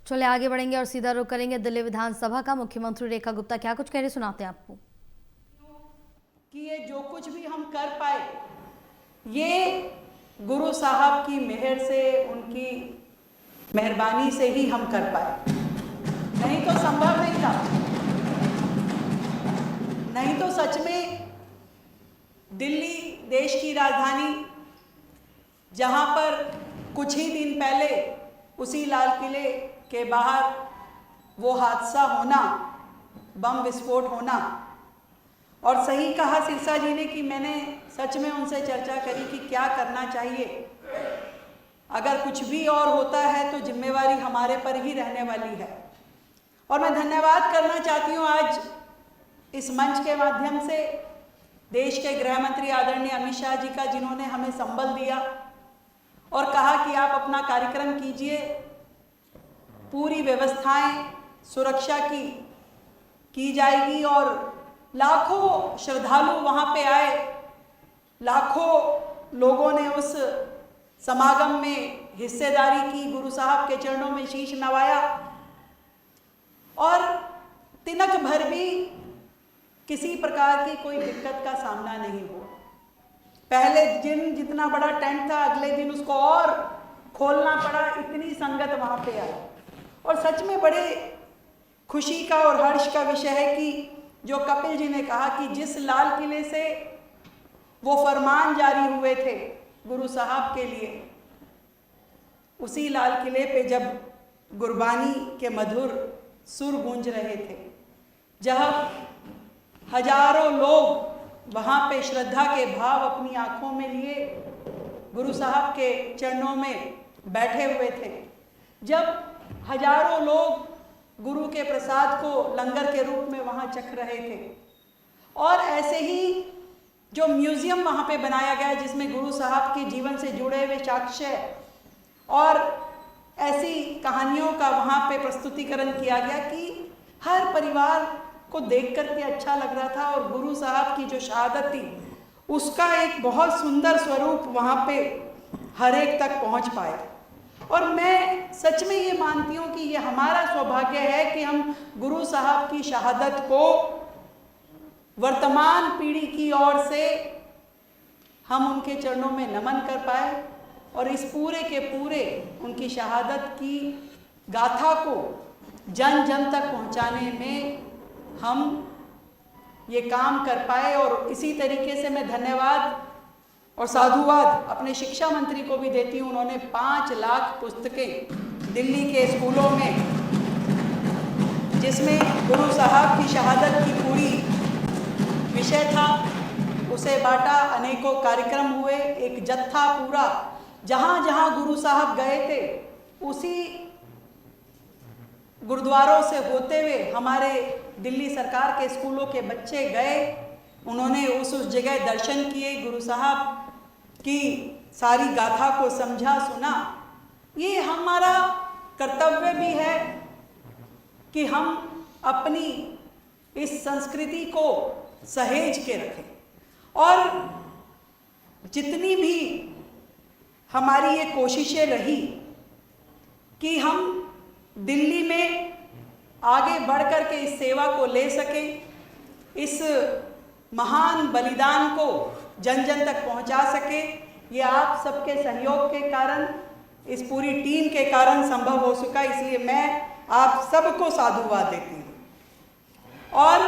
चलिए आगे बढ़ेंगे और सीधा रुख करेंगे दिल्ली विधानसभा का। मुख्यमंत्री रेखा गुप्ता क्या कुछ कह रहे, सुनाते हैं आपको। कि ये जो कुछ भी हम कर पाए ये गुरु साहब की मेहर से, उनकी मेहरबानी से ही हम कर पाए, नहीं तो संभव नहीं था। नहीं तो सच में दिल्ली देश की राजधानी, जहां पर कुछ ही दिन पहले उसी लाल किले के बाहर वो हादसा होना, बम विस्फोट होना, और सही कहा सिरसा जी ने कि मैंने सच में उनसे चर्चा करी कि क्या करना चाहिए। अगर कुछ भी और होता है तो जिम्मेवारी हमारे पर ही रहने वाली है। और मैं धन्यवाद करना चाहती हूँ आज इस मंच के माध्यम से देश के गृह मंत्री आदरणीय अमित शाह जी का, जिन्होंने हमें संबल दिया और कहा कि आप अपना कार्यक्रम कीजिए, पूरी व्यवस्थाएं सुरक्षा की जाएगी। और लाखों श्रद्धालु वहाँ पे आए, लाखों लोगों ने उस समागम में हिस्सेदारी की, गुरु साहब के चरणों में शीश नवाया और तिनक भर भी किसी प्रकार की कोई दिक्कत का सामना नहीं हुआ। पहले दिन जितना बड़ा टेंट था, अगले दिन उसको और खोलना पड़ा, इतनी संगत वहाँ पे आई। और सच में बड़े खुशी का और हर्ष का विषय है कि जो कपिल जी ने कहा कि जिस लाल किले से वो फरमान जारी हुए थे गुरु साहब के लिए, उसी लाल किले पे जब गुरबानी के मधुर सुर गूंज रहे थे, जब हजारों लोग वहाँ पे श्रद्धा के भाव अपनी आंखों में लिए गुरु साहब के चरणों में बैठे हुए थे, जब हजारों लोग गुरु के प्रसाद को लंगर के रूप में वहाँ चख रहे थे, और ऐसे ही जो म्यूजियम वहाँ पे बनाया गया जिसमें गुरु साहब के जीवन से जुड़े हुए साक्ष्य और ऐसी कहानियों का वहाँ पे प्रस्तुतिकरण किया गया कि हर परिवार को देख करके अच्छा लग रहा था। और गुरु साहब की जो शहादत थी उसका एक बहुत सुंदर स्वरूप वहाँ पे हर एक तक पहुँच पाया। और मैं सच में ये मानती हूँ कि ये हमारा सौभाग्य है कि हम गुरु साहब की शहादत को वर्तमान पीढ़ी की ओर से हम उनके चरणों में नमन कर पाए और इस पूरे के पूरे उनकी शहादत की गाथा को जन जन तक पहुँचाने में हम ये काम कर पाए। और इसी तरीके से मैं धन्यवाद और साधुवाद अपने शिक्षा मंत्री को भी देती हूँ। उन्होंने 5 लाख पुस्तकें दिल्ली के स्कूलों में, जिसमें गुरु साहब की शहादत की पूरी विषय था, उसे बांटा। अनेकों कार्यक्रम हुए, एक जत्था पूरा जहाँ जहाँ गुरु साहब गए थे उसी गुरुद्वारों से होते हुए हमारे दिल्ली सरकार के स्कूलों के बच्चे गए, उन्होंने उस जगह दर्शन किए, गुरु साहब की सारी गाथा को समझा, सुना। ये हमारा कर्तव्य भी है कि हम अपनी इस संस्कृति को सहेज के रखें। और जितनी भी हमारी ये कोशिशें रही कि हम दिल्ली में आगे बढ़ कर के इस सेवा को ले सकें, इस महान बलिदान को जन जन तक पहुंचा सके, ये आप सबके सहयोग के कारण, इस पूरी टीम के कारण संभव हो सका। इसलिए मैं आप सबको साधुवाद देती हूँ। और